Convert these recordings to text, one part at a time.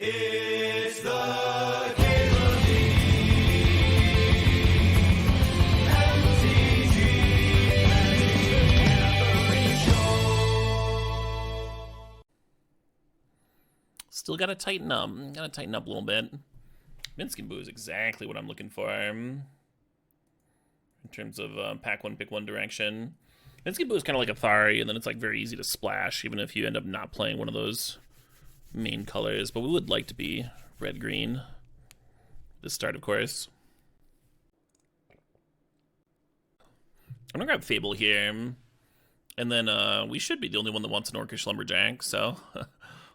It's the Game of the MTGO. Still gotta tighten up. Gotta tighten up a little bit. Minskin Boo is exactly what I'm looking for in terms of pack one, pick one direction. Minskin Boo is kind of like Athari, and then it's like very easy to splash, even if you end up not playing one of those main colors. But we would like to be red-green this start, of course. I'm gonna grab Fable here, and then we should be the only one that wants an Orcish Lumberjack, so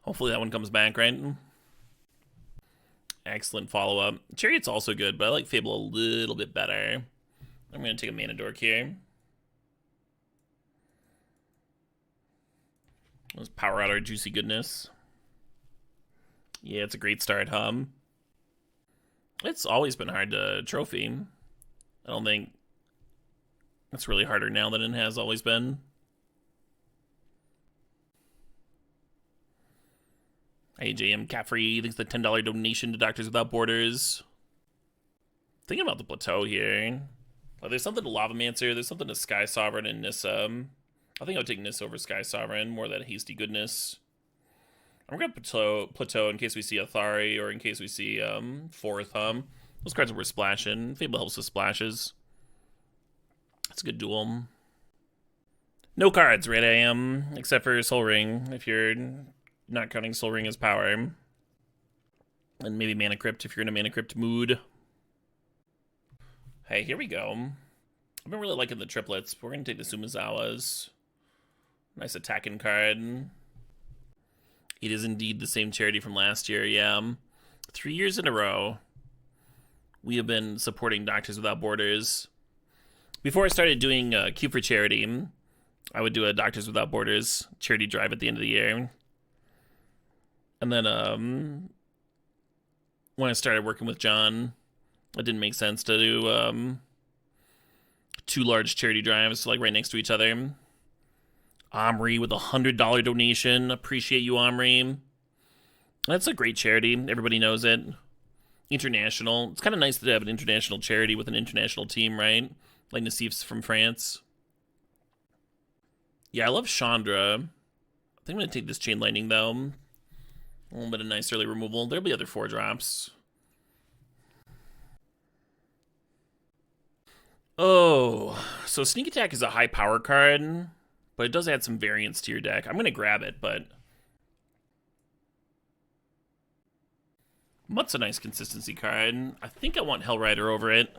hopefully that one comes back, right? Excellent follow-up. Chariot's also good, but I like Fable a little bit better. I'm gonna take a Mana Dork here. Let's power out our juicy goodness. Yeah, it's a great start, It's always been hard to trophy. I don't think it's really harder now than it has always been. Hey, JM Caffrey, thanks for the $10 donation to Doctors Without Borders. Thinking about the plateau here. Oh, there's something to Lavamancer, there's something to Sky Sovereign and Nissa. I think I would take Nissa over Sky Sovereign, more of that hasty goodness. I'm gonna plateau in case we see Athari or in case we see Fourth Those cards are worth splashing. Fable helps with splashes. That's a good duel. No cards, Red AM, except for Soul Ring, if you're not counting Soul Ring as power. And maybe Mana Crypt if you're in a Mana Crypt mood. Hey, here we go. I've been really liking the triplets. We're gonna take the Sumazawas. Nice attacking card. It is indeed the same charity from last year, yeah. 3 years in a row, we have been supporting Doctors Without Borders. Before I started doing Q for Charity, I would do a Doctors Without Borders charity drive at the end of the year. And then when I started working with John, it didn't make sense to do 2 large charity drives like right next to each other. Omri with a $100 donation. Appreciate you, Omri. That's a great charity. Everybody knows it. International. It's kind of nice to have an international charity with an international team, right? Like Nassif's from France. Yeah, I love Chandra. I think I'm going to take this Chain Lightning, though. A little bit of nice early removal. There'll be other 4-drops. Oh, so Sneak Attack is a high power card, but it does add some variance to your deck. I'm going to grab it, but Mutt's a nice consistency card. I think I want Hellrider over it,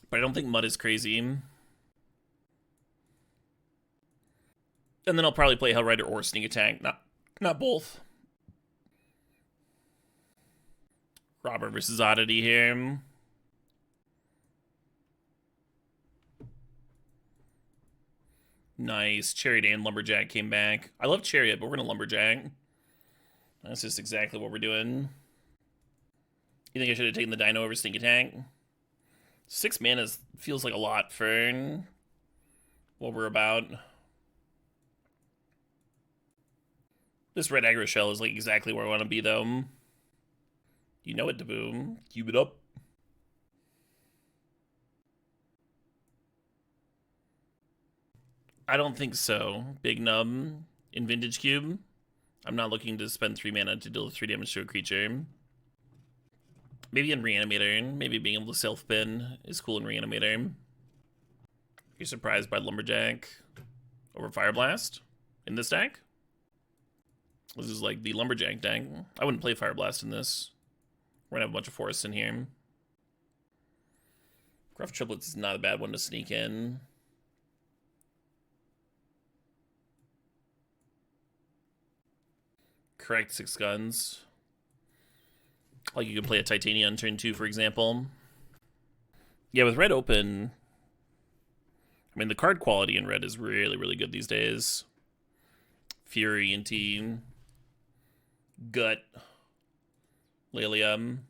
but I don't think Mutt is crazy. And then I'll probably play Hellrider or Sneak Attack, not both. Robber versus Oddity here. Nice. Chariot and Lumberjack came back. I love Chariot, but we're going to Lumberjack. That's just exactly what we're doing. You think I should have taken the Dino over Sneak Attack? 6 mana feels like a lot for what we're about. This red aggro shell is like exactly where I want to be, though. You know it, Daboom. Cube it up. I don't think so. Big Nub in Vintage Cube. I'm not looking to spend 3 mana to deal 3 damage to a creature. Maybe in Reanimator. Maybe being able to self-pin is cool in Reanimator. You're surprised by Lumberjack over Fire Blast in this deck? This is like the Lumberjack deck. I wouldn't play Fire Blast in this. We're gonna have a bunch of forests in here. Gruff Triplets is not a bad one to sneak in. Correct, 6 guns. Like you can play a Titania on turn 2, for example. Yeah, with red open, I mean, the card quality in red is really, really good these days. Fury and Team. Gut. Lilium.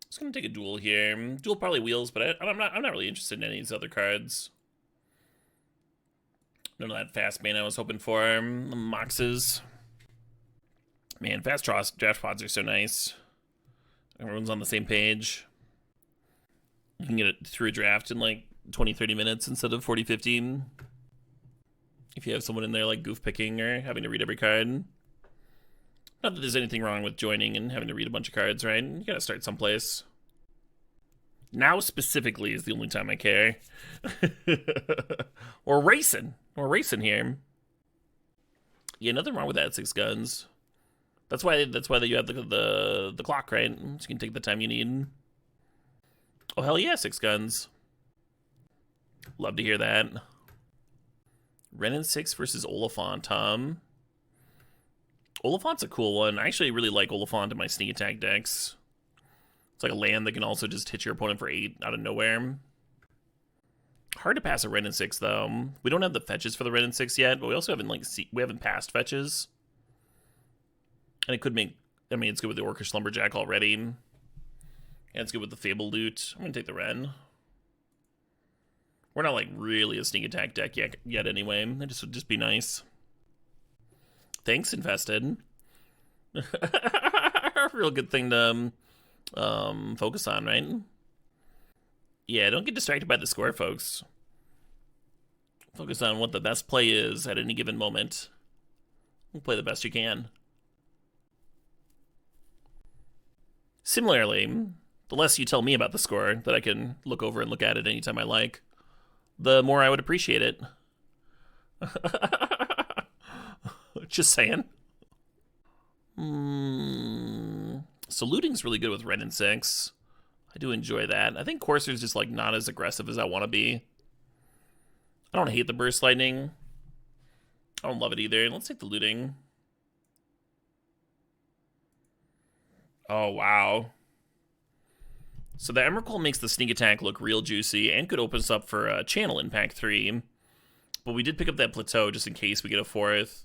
Just gonna take a duel here. Duel probably wheels, but I'm not really interested in any of these other cards. None of that fast mana I was hoping for. Moxes. Man, fast draft pods are so nice. Everyone's on the same page. You can get it through a draft in like 20-30 minutes instead of 40-50. If you have someone in there like goof picking or having to read every card. Not that there's anything wrong with joining and having to read a bunch of cards, right? You gotta start someplace. Now specifically is the only time I care. Or racing. Or racing here. Yeah, nothing wrong with that 6 guns. That's why you have the clock, right? So you can take the time you need. Oh hell yeah, 6 guns. Love to hear that. Wrenn and Six versus Oliphaunt, Oliphaunt's a cool one. I actually really like Oliphaunt in my sneak attack decks. It's like a land that can also just hit your opponent for 8 out of nowhere. Hard to pass a Wrenn and Six though. We don't have the fetches for the Wrenn and Six yet, but we also haven't passed fetches. And it could make, I mean, it's good with the Orcish Lumberjack already. And it's good with the Fable loot. I'm gonna take the Wrenn. We're not like really a sneak attack deck yet anyway. It just would just be nice. Thanks, Infested. Real good thing to focus on, right? Yeah, don't get distracted by the score, folks. Focus on what the best play is at any given moment. Play the best you can. Similarly, the less you tell me about the score that I can look over and look at it anytime I like, the more I would appreciate it. Just saying. So looting's really good with Wrenn and Six. I do enjoy that. I think Courser's just like not as aggressive as I want to be. I don't hate the Burst Lightning. I don't love it either. Let's take the looting. Oh, wow. So the Emrakul makes the sneak attack look real juicy and could open us up for channel in pack 3. But we did pick up that plateau just in case we get a 4th.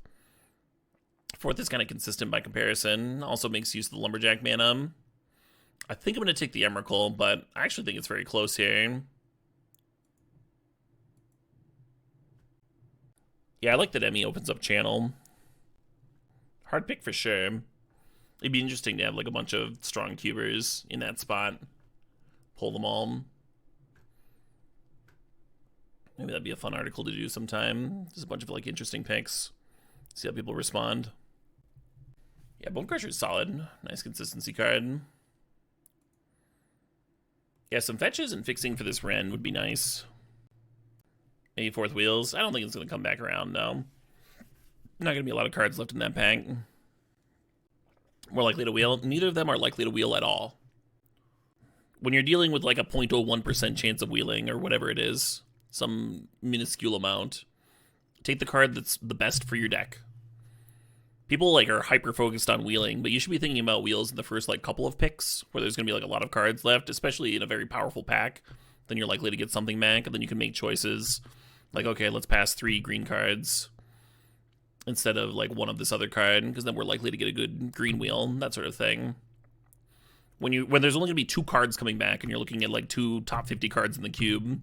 4th is kind of consistent by comparison. Also makes use of the Lumberjack mana. I think I'm going to take the Emrakul, but I actually think it's very close here. Yeah, I like that Emmy opens up channel. Hard pick for sure. It'd be interesting to have like a bunch of strong cubers in that spot. Pull them all. Maybe that'd be a fun article to do sometime. Just a bunch of like interesting picks. See how people respond. Yeah, Bonecrusher is solid. Nice consistency card. Yeah, some fetches and fixing for this Wrenn would be nice. Maybe 4th wheels. I don't think it's going to come back around, no. Not going to be a lot of cards left in that pack. More likely to wheel. Neither of them are likely to wheel at all. When you're dealing with like a 0.01% chance of wheeling or whatever it is, some minuscule amount, take the card that's the best for your deck. People like are hyper focused on wheeling, but you should be thinking about wheels in the first like couple of picks where there's going to be like a lot of cards left, especially in a very powerful pack. Then you're likely to get something back, and then you can make choices like, okay, let's pass 3 green cards instead of like one of this other card, because then we're likely to get a good green wheel, that sort of thing. When there's only going to be 2 cards coming back and you're looking at like 2 top 50 cards in the cube,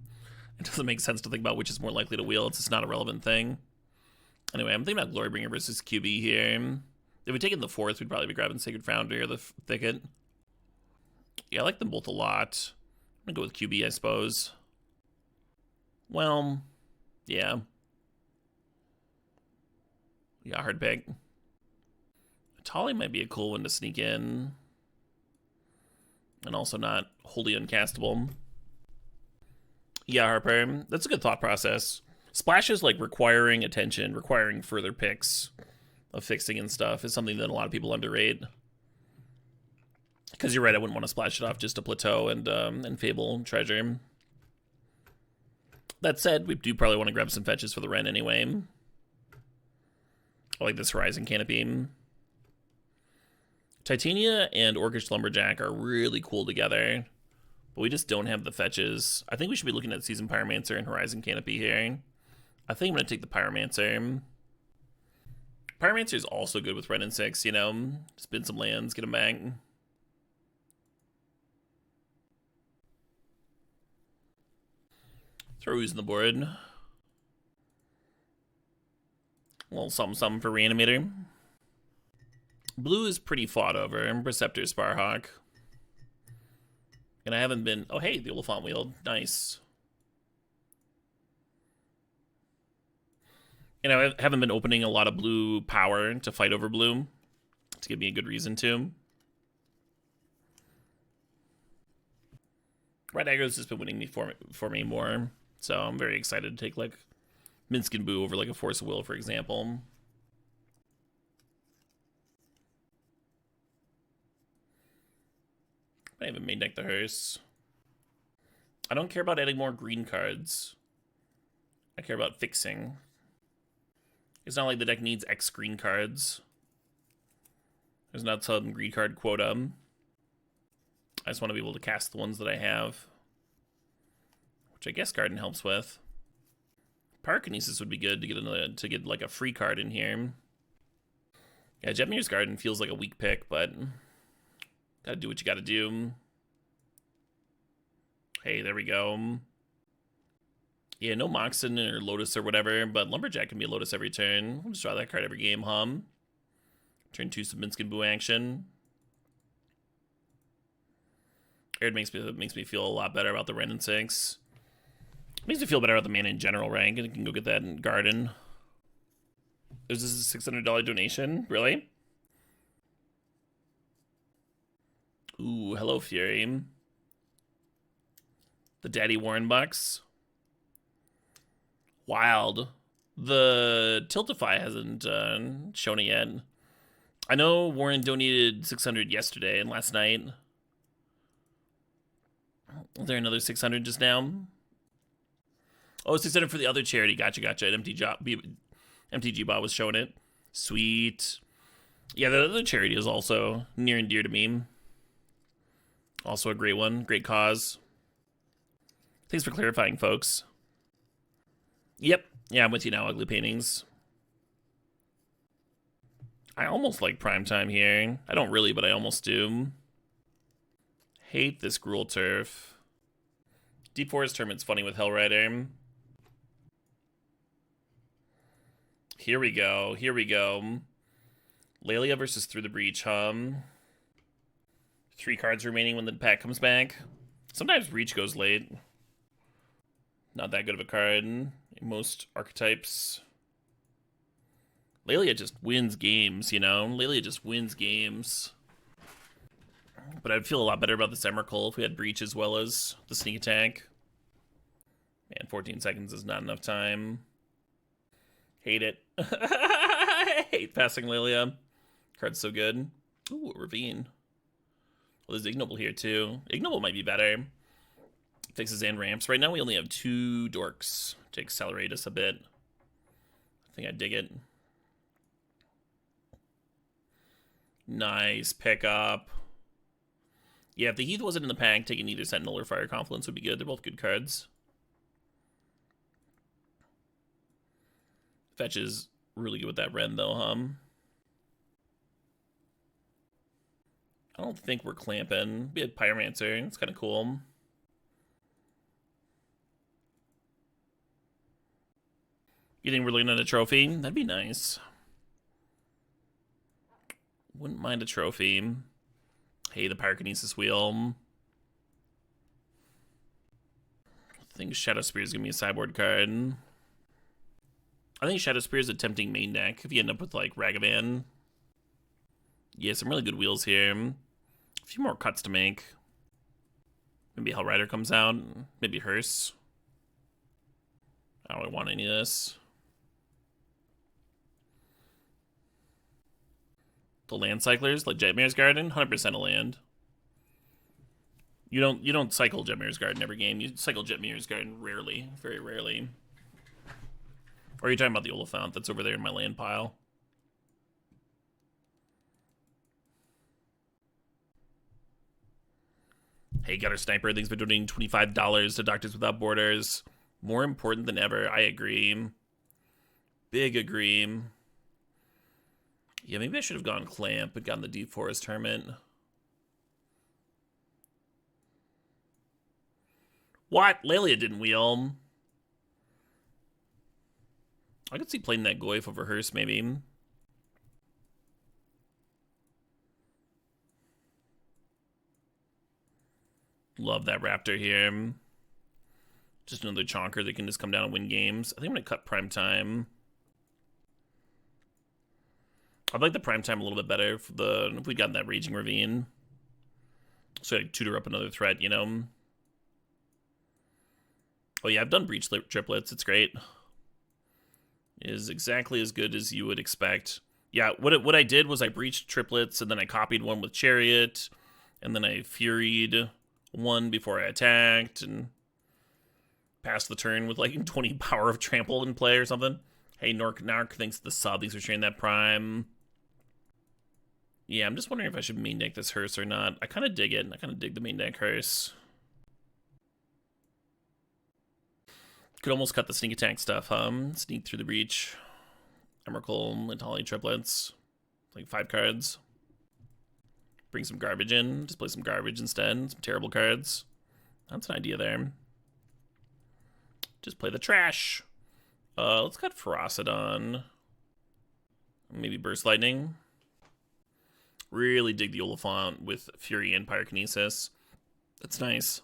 it doesn't make sense to think about which is more likely to wheel. It's just not a relevant thing. Anyway, I'm thinking about Glorybringer versus QB here. If we take in the 4th, we'd probably be grabbing Sacred Foundry or the Thicket. Yeah, I like them both a lot. I'm going to go with QB, I suppose. Well, yeah. Yeah, hard pick. Etali might be a cool one to sneak in. And also not wholly uncastable. Yeah, Harper, that's a good thought process. Splashes like requiring attention, requiring further picks of fixing and stuff is something that a lot of people underrate. Because you're right, I wouldn't want to splash it off just a plateau and Fable treasure. That said, we do probably want to grab some fetches for the Wrenn anyway. I like this Horizon Canopy. Titania and Orcish Lumberjack are really cool together, but we just don't have the fetches. I think we should be looking at Seasoned Pyromancer and Horizon Canopy here. I think I'm going to take the Pyromancer. Pyromancer is also good with Wrenn and Six, you know? Spin some lands, get them back. Throw who's on the board. A little something for Reanimator. Blue is pretty fought over. Preceptor Sparhawk. And I haven't been... Oh, hey, the Oliphaunt wheel. Nice. And I haven't been opening a lot of blue power to fight over blue. To give me a good reason to. Red aggro's just been winning me for me more. So I'm very excited to take, like, Minsc and Boo over, like, a Force of Will, for example. I haven't main deck the hearse. I don't care about adding more green cards. I care about fixing. It's not like the deck needs X green cards. There's not some green card quota. I just want to be able to cast the ones that I have. Which I guess Garden helps with. Pyrokinesis would be good to get like a free card in here. Yeah, Jetmir's Garden feels like a weak pick, but gotta do what you gotta do. Hey, there we go. Yeah, no Moxen or Lotus or whatever, but Lumberjack can be a Lotus every turn. We'll just draw that card every game, Turn 2 some Minsc and Boo action. Arid makes me feel a lot better about the Wrenn and Six. Makes me feel better about the mana in general, right? I can go get that in Garden. Is this a $600 donation? Really? Ooh, hello, Fury. The Daddy Warren Bucks. Wild. The Tiltify hasn't shown it yet. I know Warren donated 600 yesterday and last night. Is there another 600 just now? Oh, 600 for the other charity. Gotcha. MTG Bot was showing it. Sweet. Yeah, the other charity is also near and dear to me. Also a great one. Great cause. Thanks for clarifying, folks. Yep. Yeah, I'm with you now, Ugly Paintings. I almost like Primetime here. I don't really, but I almost do. Hate this Gruul Turf. Deep Forest Tournament's funny with Hellrider. Here we go. Lelia versus Through the Breach, 3 cards remaining when the pack comes back. Sometimes Breach goes late. Not that good of a card in most archetypes. Lelia just wins games, you know? Lelia just wins games. But I'd feel a lot better about this Emrakul if we had Breach as well as the sneak attack. Man, 14 seconds is not enough time. Hate it. I hate passing Lelia. Card's so good. Ooh, a Ravine. Well, there's Ignoble here, too. Ignoble might be better. Fixes and ramps. Right now, we only have 2 dorks to accelerate us a bit. I think I dig it. Nice pickup. Yeah, if the Heath wasn't in the pack, taking either Sentinel or Fire Confluence would be good. They're both good cards. Fetch is really good with that Wrenn, though, I don't think we're clamping. We had Pyromancer. It's kind of cool. You think we're looking at a trophy? That'd be nice. Wouldn't mind a trophy. Hey, the Pyrokinesis wheel. I think Shadow Spear is going to be a sideboard card. I think Shadow Spear is a tempting main deck if you end up with, like, Ragavan. Yeah, some really good wheels here. A few more cuts to make. Maybe Hellrider comes out. Maybe Hearse. I don't really want any of this. The land cyclers, like Jetmir's Garden, 100% a land. You don't cycle Jetmir's Garden every game. You cycle Jetmir's Garden rarely, very rarely. Or are you talking about the Oliphaunt that's over there in my land pile? Hey, Gutter Sniper, thanks for donating $25 to Doctors Without Borders. More important than ever, I agree. Big agree. Yeah, maybe I should have gone Clamp and gotten the Deep Forest Hermit. What? Lelia didn't wheel. I could see playing that Goyf over Hearse, maybe. Love that Raptor here. Just another chonker that can just come down and win games. I think I'm going to cut Prime Time. I'd like the Prime Time a little bit better if we'd gotten that Raging Ravine. So I'd tutor up another threat, you know? Oh yeah, I've done Breach Triplets. It's great. It is exactly as good as you would expect. Yeah, what I did was I breached Triplets, and then I copied one with Chariot, and then I Furied one before I attacked, and passed the turn with like 20 power of Trample in play or something. Hey, Narc thinks the sub. Thanks for sharing that Prime. Yeah, I'm just wondering if I should main deck this Hearse or not. I kind of dig it. I kind of dig the main deck Hearse. Could almost cut the sneak attack stuff, sneak through the breach. Emrakul, Etali Triplets. Like 5 cards. Bring some garbage in. Just play some garbage instead. Some terrible cards. That's an idea there. Just play the trash. Let's cut Ferocidon. Maybe Burst Lightning. Really dig the Oliphaunt with Fury and Pyrokinesis. That's nice.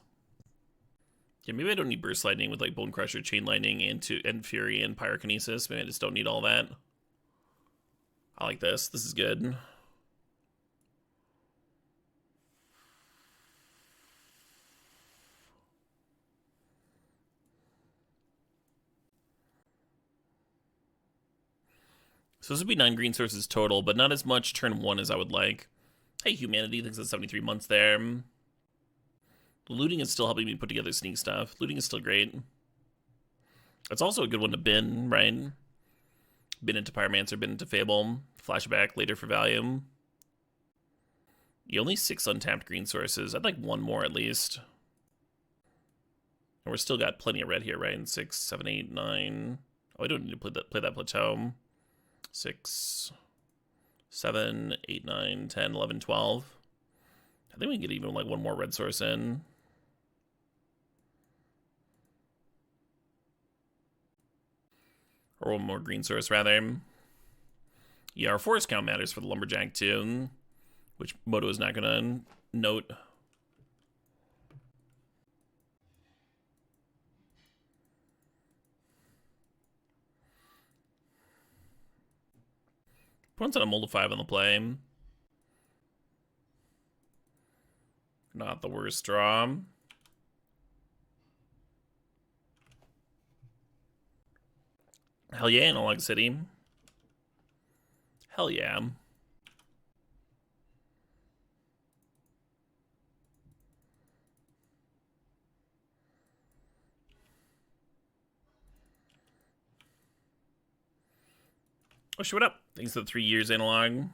Yeah, maybe I don't need Burst Lightning with like Bonecrusher, Chain Lightning, and Fury and Pyrokinesis. Maybe I just don't need all that. I like this. This is good. So this would be 9 green sources total, but not as much turn 1 as I would like. Hey, Humanity thinks it's 73 months there. Looting is still helping me put together sneak stuff. Looting is still great. It's also a good one to bin, right? Bin into Pyromancer, bin into Fable. Flashback later for value. You only 6 untapped green sources. I'd like 1 more at least. And we're still got plenty of red here, right? 6, 7, 8, 9. Oh, I don't need to play that plateau. 6, 7, 8, 9, 10, 11, 12. I think we can get even like 1 more red source in. Or 1 more green source, rather. Yeah, our forest count matters for the Lumberjack, too. Which Moto is not going to note. Opponent's on a mold of 5 on the play. Not the worst draw. Hell yeah, Analog City. Hell yeah. Oh, shit, what up? Thanks for the 3 years, Analog.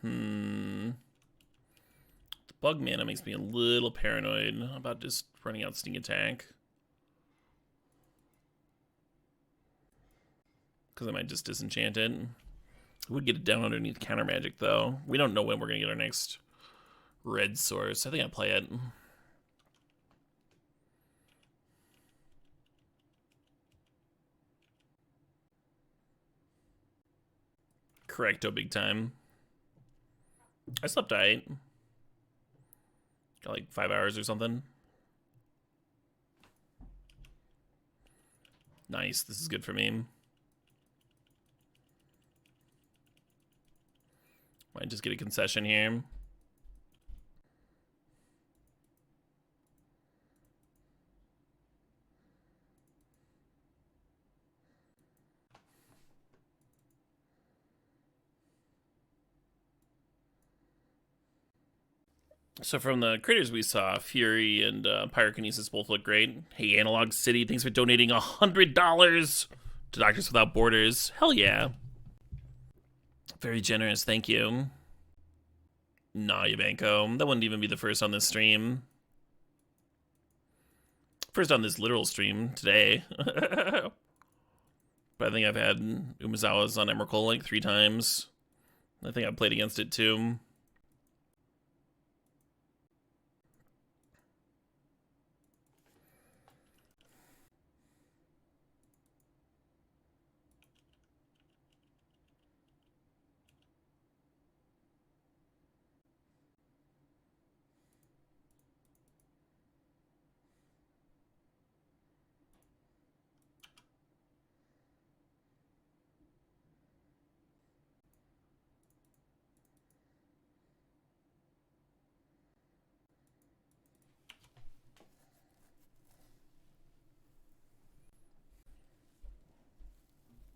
The bug mana makes me a little paranoid about just running out sneak attack. Because I might just disenchant it. I would get it down underneath counter magic, though. We don't know when we're going to get our next red source. I think I'll play it. Correcto big time. I slept tight. Got like 5 hours or something. Nice. This is good for me. Might just get a concession here. So from the critters we saw, Fury and Pyrokinesis both look great. Hey, Analog City, thanks for donating $100 to Doctors Without Borders. Hell yeah. Very generous, thank you. Nah, Yabanko. That wouldn't even be the first on this stream. First on this literal stream today. But I think I've had Umezawa's on Emrakul like 3 times. I think I played against it too.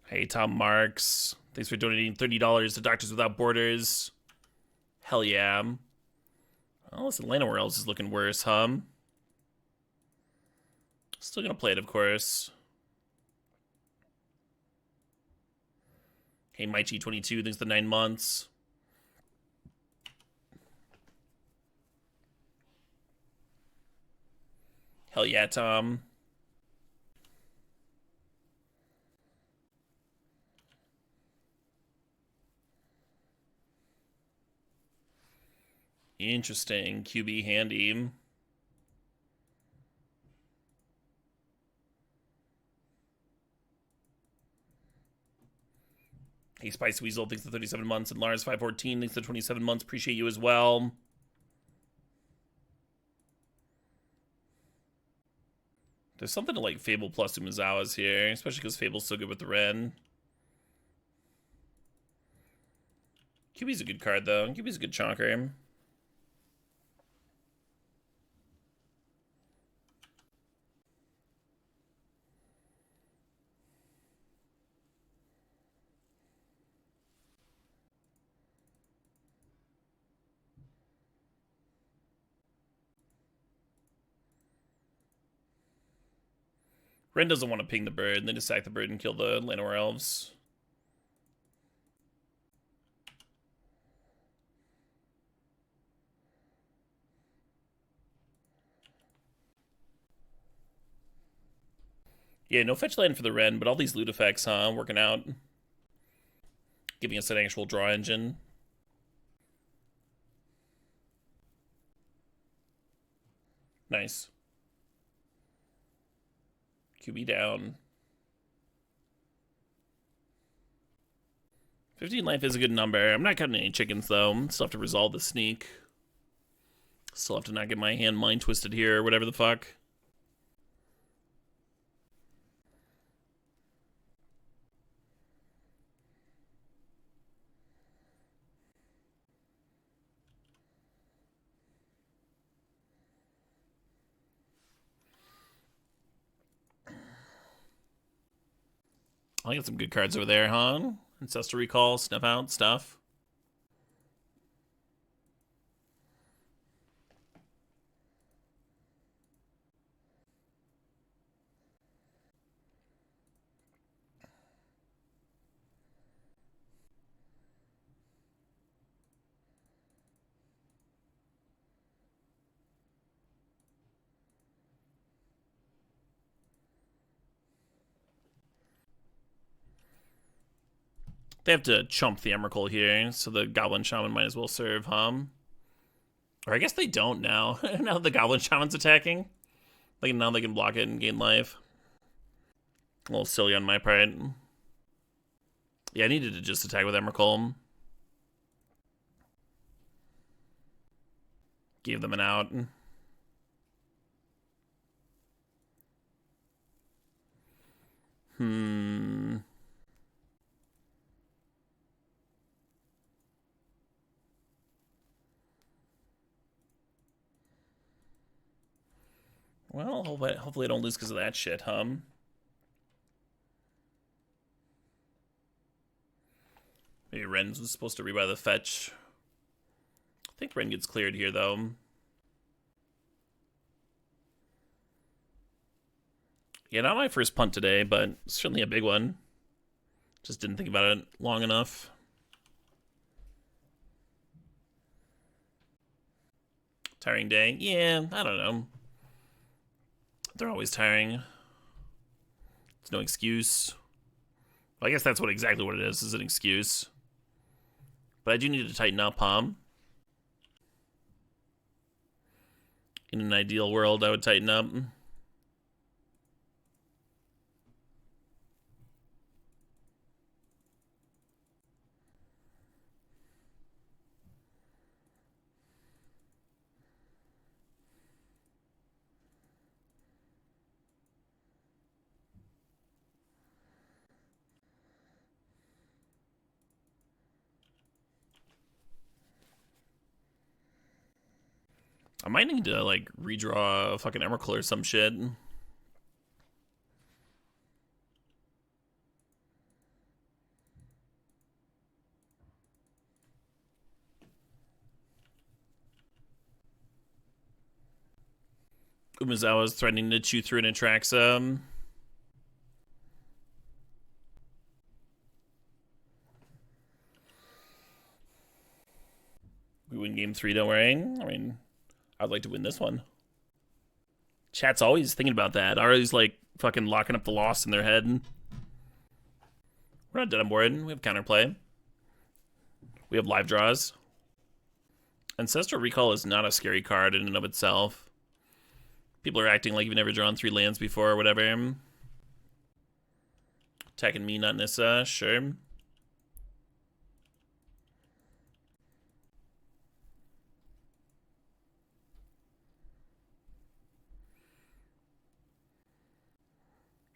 Hey, Tom Marks. Thanks for donating $30 to Doctors Without Borders. Hell yeah. Oh, listen, Llanowar Elves is looking worse, huh? Still gonna play it, of course. Hey, MyG22, thanks for the 9 months. Hell yeah, Tom. Interesting. QB handy. Hey, Spice Weasel, thanks for 37 months. And Lars514, thanks for 27 months. Appreciate you as well. There's something to like Fable plus Umezawa's here, especially because Fable's so good with the Wrenn. QB's a good card, though. QB's a good chonker. Wrenn doesn't want to ping the bird, and then just sack the bird and kill the Llanowar Elves. Yeah, no fetch land for the Wrenn, but all these loot effects, huh? Working out. Giving us an actual draw engine. Nice. QB down. 15 life is a good number. I'm not cutting any chickens, though. Still have to resolve the sneak. Still have to not get my hand mind twisted here or whatever the fuck. I got some good cards over there, huh? Ancestral Recall, Snuff Out, stuff. They have to chump the Emrakul here, so the Goblin Shaman might as well serve, huh? Or I guess they don't now. Now that the Goblin Shaman's attacking. Like, now they can block it and gain life. A little silly on my part. Yeah, I needed to just attack with Emrakul. Gave them an out. Well, hopefully I don't lose because of that shit, Maybe Wrenn was supposed to rebuy the fetch. I think Wrenn gets cleared here, though. Yeah, not my first punt today, but certainly a big one. Just didn't think about it long enough. Tiring day? Yeah, I don't know. They're always tiring. It's no excuse. Well, I guess that's exactly what it is an excuse. But I do need to tighten up, In an ideal world, I would tighten up. I might need to, like, redraw a fucking Emrakul or some shit. Umezawa's threatening to chew through an Atraxa. We win game 3, don't worry. I mean, I'd like to win this one. Chat's always thinking about that. Always like fucking locking up the loss in their head. We're not dead on board. We have counterplay. We have live draws. Ancestral Recall is not a scary card in and of itself. People are acting like you've never drawn 3 lands before or whatever. Attacking me, not Nissa. Sure.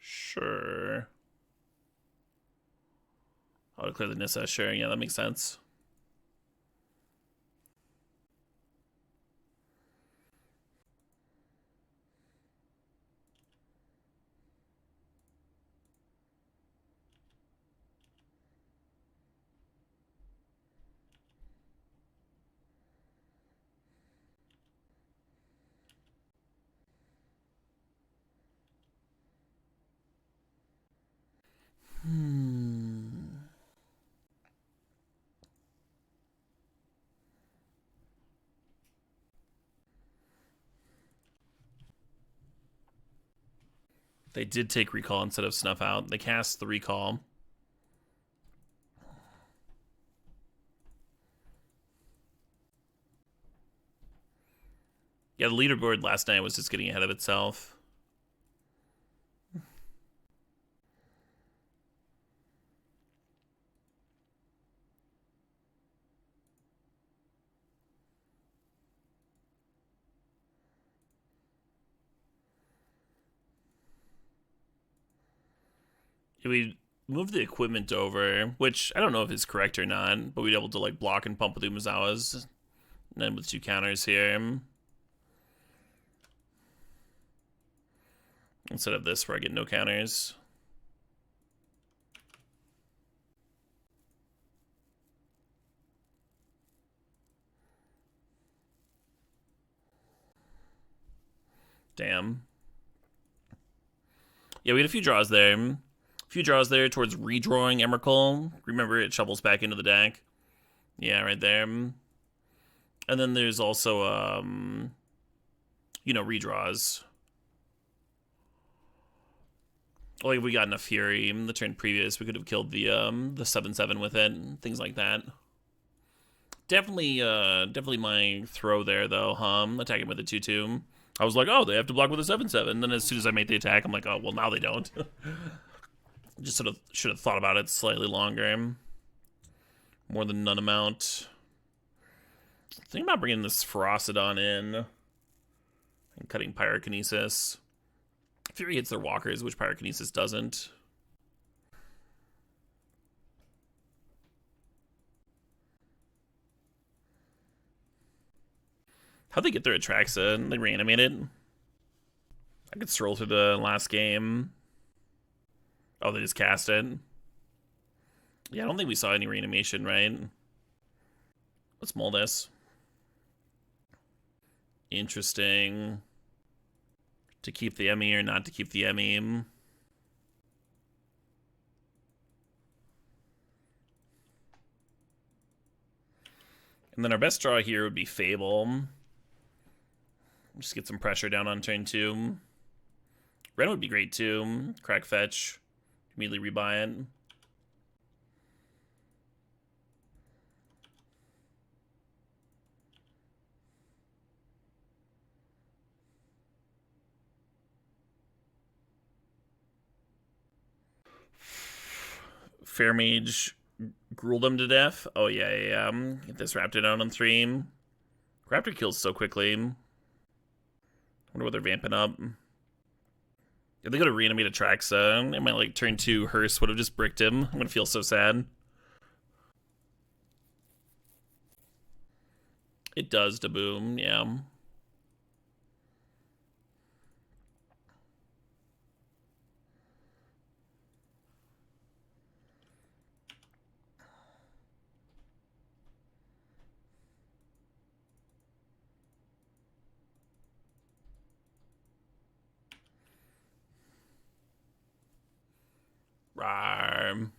Sure. I'll declare the Nissa. Sure, yeah, that makes sense. They did take Recall instead of Snuff Out. They cast the Recall. Yeah, the leaderboard last night was just getting ahead of itself. We moved the equipment over, which I don't know if it's correct or not, but we'd be able to like block and pump with Umezawa's. And then with 2 counters here. Instead of this where I get no counters. Damn. Yeah, we had a few draws there. A few draws there towards redrawing Emrakul. Remember, it shovels back into the deck. Yeah, right there. And then there's also, you know, redraws. Like, if we got enough Fury the turn previous, we could have killed the 7/7 with it, and things like that. Definitely my throw there, though, attacking with a 2/2. I was like, oh, they have to block with a 7/7. Then as soon as I made the attack, I'm like, oh, well, now they don't. Just sort of should have thought about it slightly longer. More than none amount. Think about bringing this Ferocidon in and cutting Pyrokinesis. Fury hits their walkers, which Pyrokinesis doesn't. How'd they get their Atraxa? They reanimated. I could stroll through the last game. Oh, they just cast it. Yeah, I don't think we saw any reanimation, right? Let's mull this. Interesting. To keep the Emmy or not to keep the Emmy. And then our best draw here would be Fable. Just get some pressure down on turn 2. Wrenn would be great too. Crack fetch. Immediately rebuy it. Fair Mage gruel them to death. Oh yeah. Get this Raptor down on 3. Raptor kills so quickly. Wonder what they're vamping up. If they go to reanimate Atraxa, it might like turn 2 Hearse would have just bricked him. I'm gonna feel so sad. It does to boom, yeah. Rawr.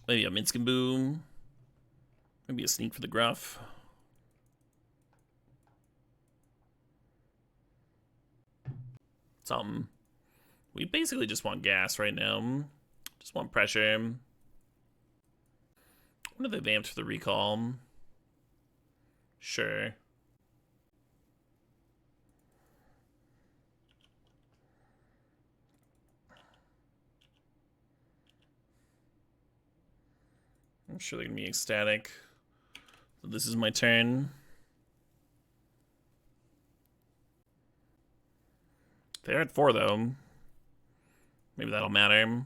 Maybe a Minskin Boom. Maybe a sneak for the Gruff. Something. We basically just want gas right now. Just want pressure. What if they vamped for the recall? Sure. I'm sure they're gonna be ecstatic. So this is my turn. They're at 4 though. Maybe that'll matter.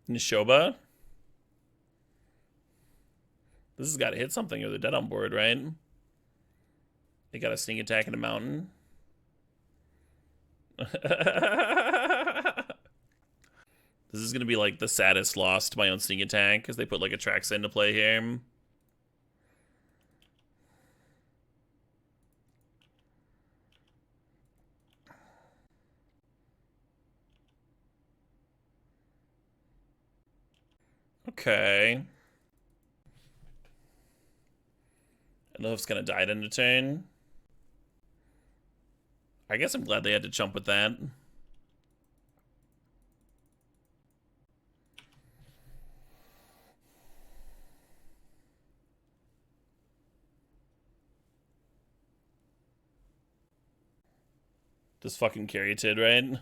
Nishoba? This has got to hit something or they're dead on board, right? They got a sneak attack in a mountain. This is going to be like the saddest loss to my own sneak attack because they put like a Traxa into play here. Okay. I don't know if it's going to die in a turn. I guess I'm glad they had to jump with that. Just fucking Caryatid, right?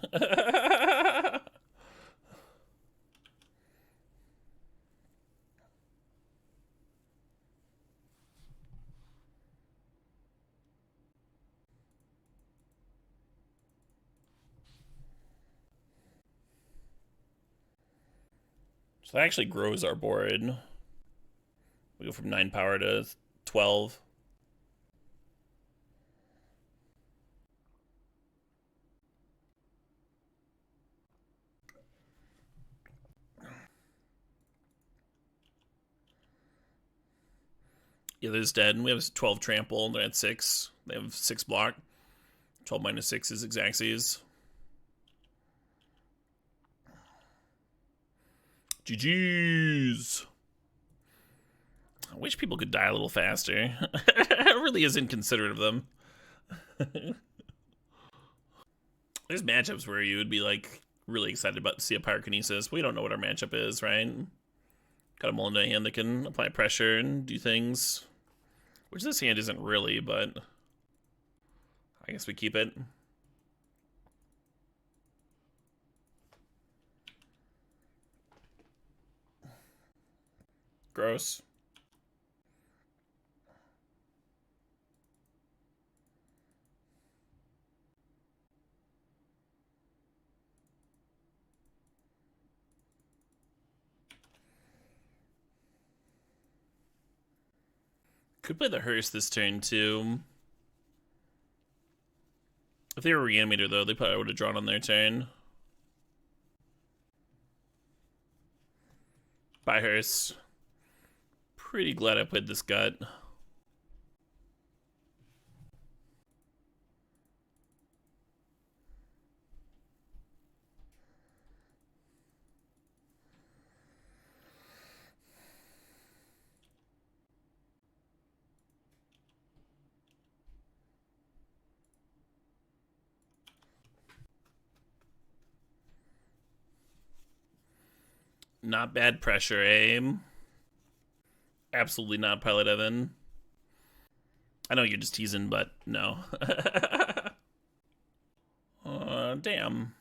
So that actually grows our board. We go from 9 power to 12. Yeah, there's dead. And we have 12 trample. They're at 6. They have 6 block. 12 minus 6 is Xaxes. GG's. I wish people could die a little faster. It really is inconsiderate of them. There's matchups where you would be like really excited about to see a Pyrokinesis. We don't know what our matchup is, right? Got a Mulligan hand that can apply pressure and do things. Which this hand isn't really, but I guess we keep it. Gross. Could play the Hearse this turn, too. If they were Reanimator, though, they probably would have drawn on their turn. Bye, Hearse. Pretty glad I played this gut. Not bad pressure, aim. Absolutely not Pilot Evan. I know you're just teasing, but no. Damn.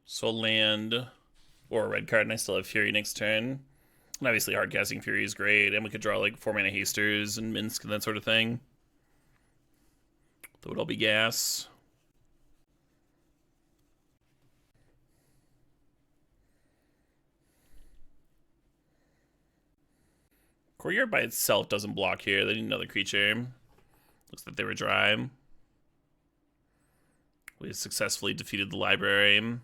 So land or a red card, and I still have Fury next turn. And obviously hard casting Fury is great, and we could draw like 4-mana hasters and Minsk and that sort of thing. That would all be gas. Courtyard by itself doesn't block here. They need another creature. Looks like they were dry. We successfully defeated the library.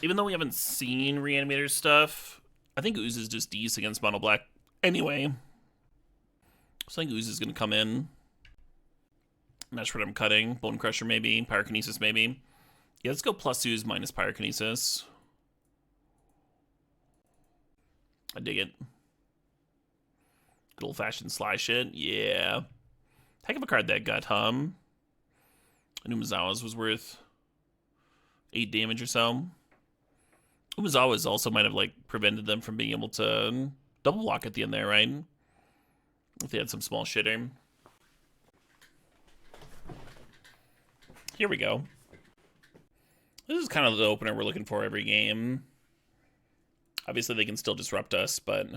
Even though we haven't seen Reanimator stuff, I think Ooze is just decent against mono black anyway. So I think Ooze is going to come in. I'm not sure what I'm cutting. Bonecrusher maybe. Pyrokinesis maybe. Yeah, let's go plus Ooze minus Pyrokinesis. I dig it. Good old-fashioned sly shit. Yeah. Heck of a card that got, I knew Mizawa's was worth 8 damage or so. Umezawa's also might have, like, prevented them from being able to double block at the end there, right? If they had some small shitter. Here we go. This is kind of the opener we're looking for every game. Obviously, they can still disrupt us, but...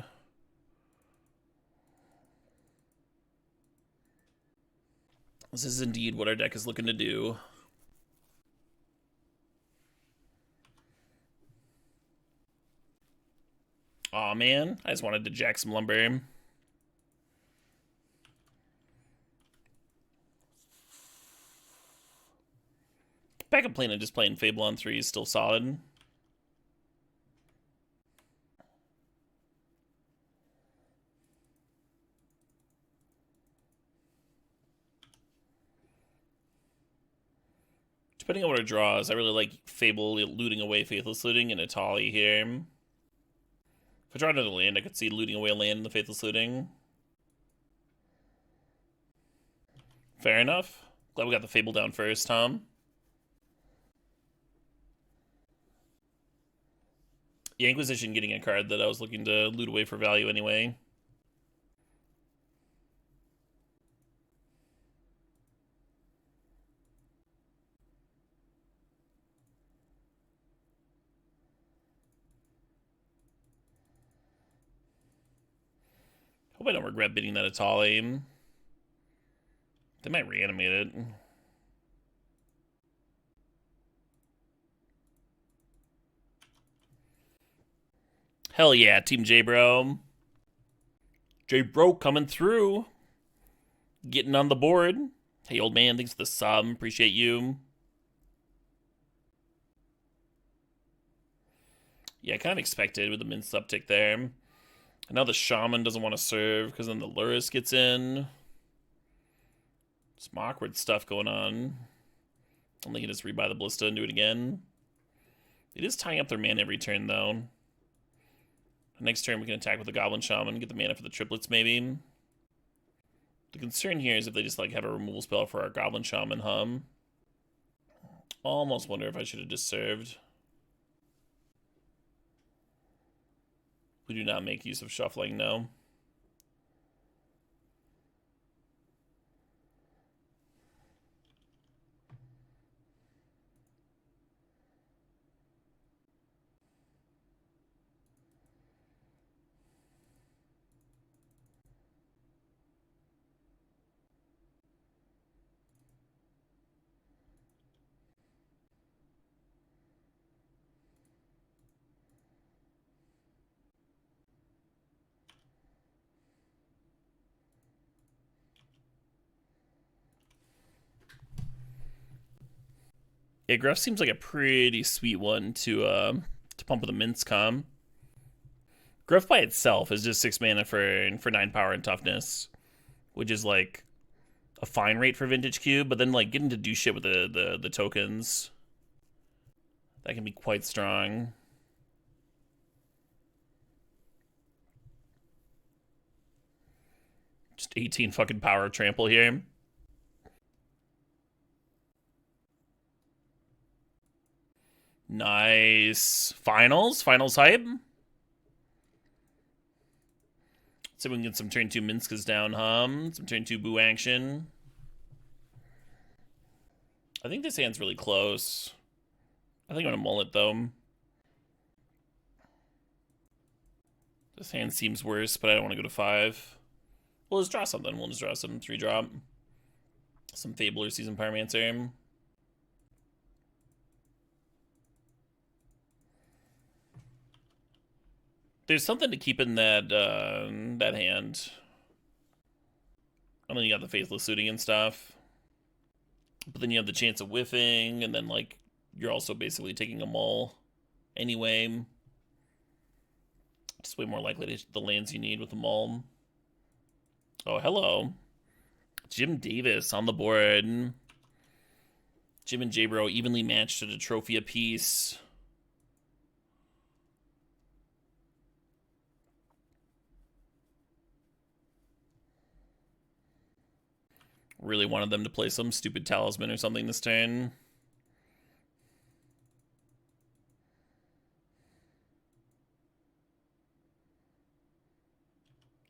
this is indeed what our deck is looking to do. Aw, man. I just wanted to jack some lumber. Backup plan of just playing Fable on 3 is still solid. Depending on what it draws, I really like Fable looting away Faithless Looting and Etali here. If I draw another land, I could see looting away a land in the Faithless Looting. Fair enough. Glad we got the Fable down first, Tom. Yeah, Inquisition getting a card that I was looking to loot away for value anyway. Hope I don't regret bidding that Etali. They might reanimate it. Hell yeah, Team J-Bro. J-Bro coming through. Getting on the board. Hey, old man, thanks for the sub. Appreciate you. Yeah, I kind of expected with the min uptick there. And now the Shaman doesn't want to serve because then the Luris gets in. Some awkward stuff going on. I'm thinking just rebuy the Ballista and do it again. It is tying up their mana every turn, though. Next turn, we can attack with the Goblin Shaman, get the mana for the triplets, maybe. The concern here is if they just, like, have a removal spell for our Goblin Shaman, Almost wonder if I should have just served. We do not make use of shuffling, no. Yeah, Gruff seems like a pretty sweet one to pump with a Mince com. Gruff by itself is just 6 mana for 9 power and toughness, which is like a fine rate for Vintage Cube, but then like getting to do shit with the tokens, that can be quite strong. Just 18 fucking power trample here. Nice. Finals hype. Let's see if we can get some turn 2 Minskas down, some turn 2 Boo action. I think this hand's really close. I think I'm gonna mull it though. This hand seems worse, but I don't want to go to 5. We'll just draw something. We'll just draw some 3-drop. Some Fable or Seasoned Pyromancer. There's something to keep in that that hand. I know you got the Faithless Looting and stuff. But then you have the chance of whiffing, and then, like, you're also basically taking a mull anyway. Just way more likely to hit the lands you need with a mull. Oh, hello. Jim Davis on the board. Jim and J-Bro evenly matched at a trophy apiece. Really wanted them to play some stupid talisman or something this turn.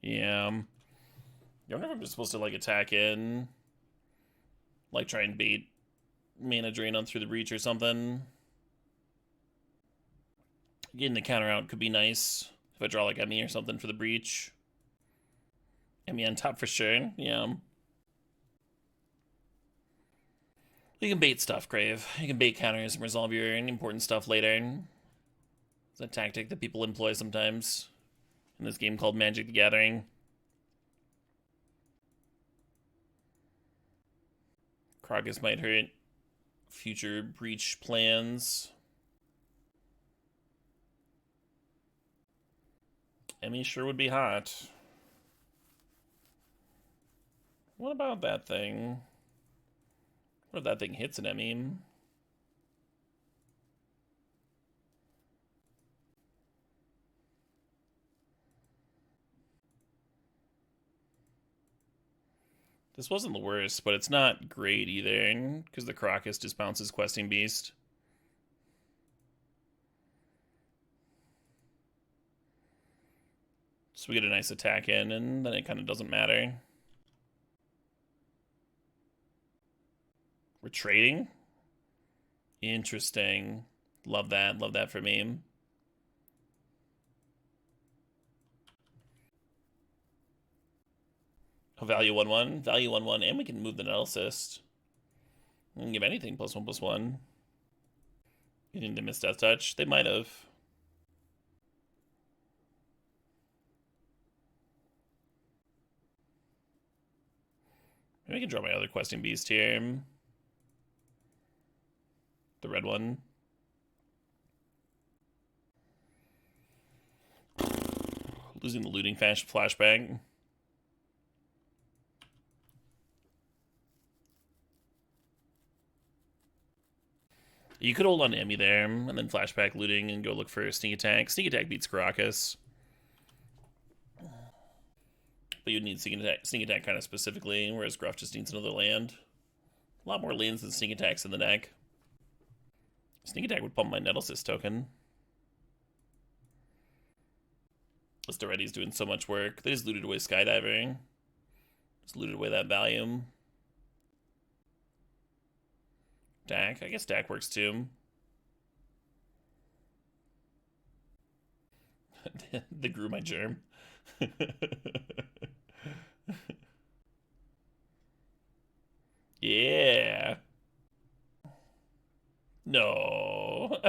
Yeah. I wonder if I'm just supposed to, like, attack in. Like, try and bait mana drain on through the breach or something. Getting the counter out could be nice. If I draw, like, Emmy or something for the breach. Emmy on top for sure, yeah. You can bait stuff, Crave. You can bait counters and resolve your important stuff later. It's a tactic that people employ sometimes in this game called Magic the Gathering. Kragus might hurt future breach plans. Emmy sure would be hot. What about that thing? What if that thing hits an Emmy? This wasn't the worst, but it's not great either, because the Krakus just bounces Questing Beast. So we get a nice attack in, and then it kind of doesn't matter. We're trading? Interesting. Love that. Love that for me. Value 1/1. Value 1/1. And we can move the Null Assist. We can give anything +1/+1. You think they missed Death Touch? They might have. Maybe I can draw my other Questing Beast here. The red one. Losing the looting flashback. You could hold on to Emmy there, and then flashback looting and go look for a sneak attack. Sneak attack beats Krakus. But you'd need sneak attack kind of specifically, whereas Gruff just needs another land. A lot more lands than sneak attacks in the deck. Sneak attack would pump my Nettle Assist token. Listeretti's doing so much work. They just looted away Skydiving. Just looted away that value. Dak? I guess Dak works too. They grew my germ. Yeah. No.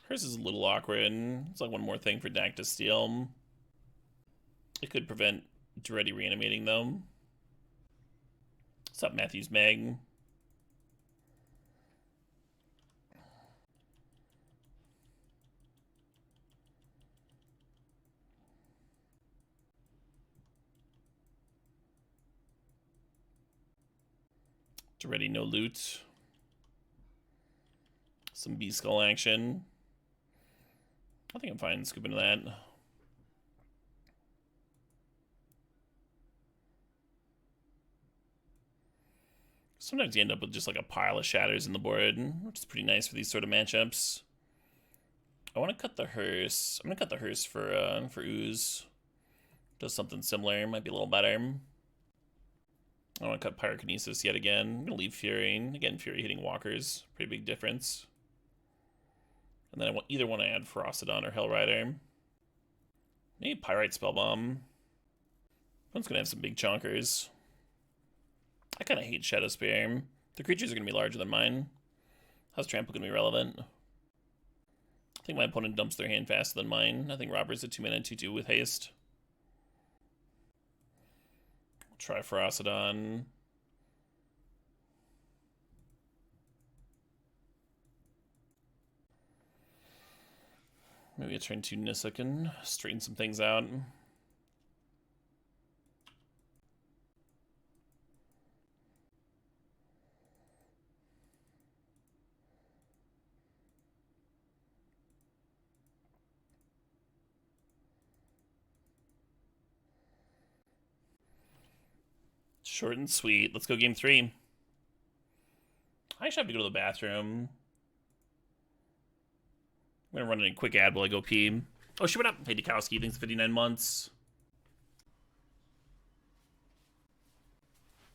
Hers is a little awkward. It's like one more thing for Dak to steal. It could prevent Duretti reanimating them. What's up, Matthews Meg? Duretti no loot. Some B skull action. I think I'm fine scooping to that. Sometimes you end up with just like a pile of shatters in the board, which is pretty nice for these sort of matchups. I want to cut the hearse. I'm gonna cut the hearse for Ooze. Does something similar, might be a little better. I want to cut Pyrokinesis yet again. I'm gonna leave Fury. Again, Fury hitting walkers, pretty big difference. And then I either want to add Ferocidon or Hellrider. Maybe Pyrite Spellbomb. One's gonna have some big chonkers. I kind of hate Shadow Spear. The creatures are gonna be larger than mine. How's Trample gonna be relevant? I think my opponent dumps their hand faster than mine. I think Robber's a 2-mana 2/2 with haste. We'll try Ferocidon. Maybe a turn 2 Nissa can straighten some things out. Short and sweet. Let's go game 3. I actually have to go to the bathroom. I'm gonna run in a quick ad while I go pee. Oh, shit, what up? Hey, Dukowski, thanks for 59 months.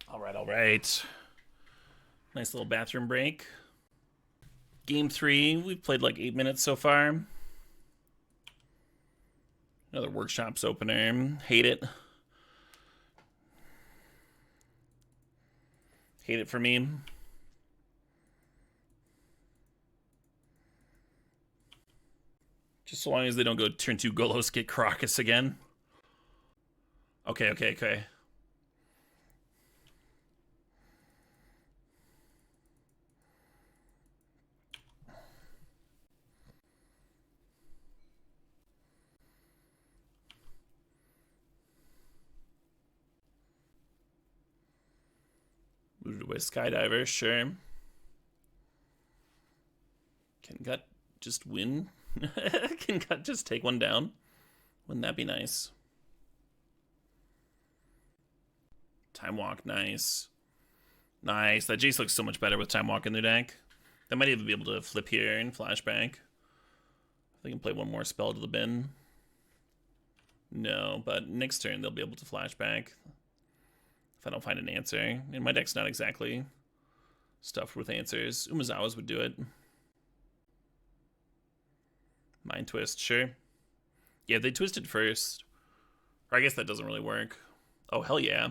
All right. Nice little bathroom break. Game 3, we've played like 8 minutes so far. Another Workshops opener. Hate it. Hate it for me. Just so long as they don't go turn 2 Golos get Crocus again. Okay. Moved away Skydiver, sure. Can Gut just win? Can Gut just take one down? Wouldn't that be nice? Time Walk, nice. Nice. That Jace looks so much better with Time Walk in their deck. They might even be able to flip here and flashback. They can play one more spell to the bin. No, but next turn they'll be able to flashback. If I don't find an answer. And my deck's not exactly stuffed with answers. Umezawa's would do it. Mind Twist, sure. Yeah, they twisted first. Or I guess that doesn't really work. Oh, hell yeah.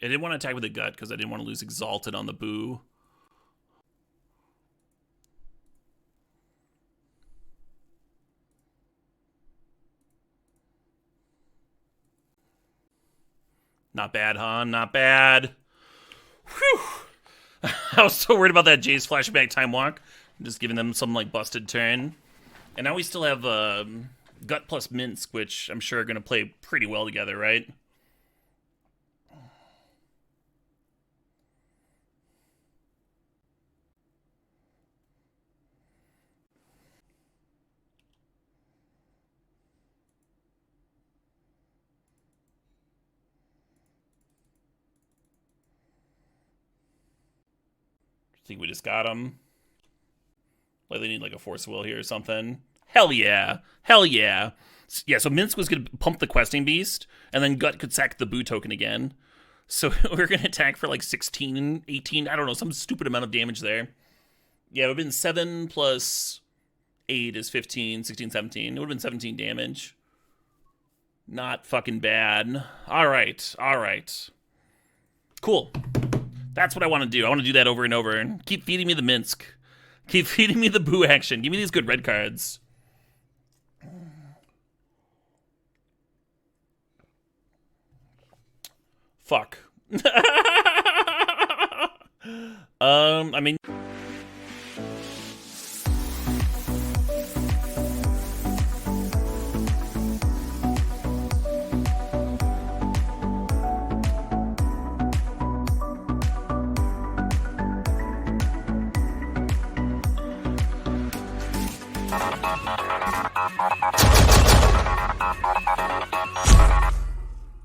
I didn't want to attack with a Gut because I didn't want to lose Exalted on the Boo. Not bad, huh? Not bad. Whew. I was so worried about that Jace flashback Time Walk. Just giving them some like busted turn. And now we still have Gut plus Minsk, which I'm sure are going to play pretty well together, right? I think we just got him. Like they need like a Force Will here or something. Hell yeah. Hell yeah. Yeah, so Minsk was going to pump the Questing Beast, and then Gut could sack the Boo token again. So we're going to attack for like 16, 18, I don't know, some stupid amount of damage there. Yeah, it would have been 7 plus 8 is 15, 16, 17. It would have been 17 damage. Not fucking bad. All right. Cool. That's what I want to do. I want to do that over and over. And keep feeding me the Minsk. Keep feeding me the Boo action. Give me these good red cards. Fuck. I mean,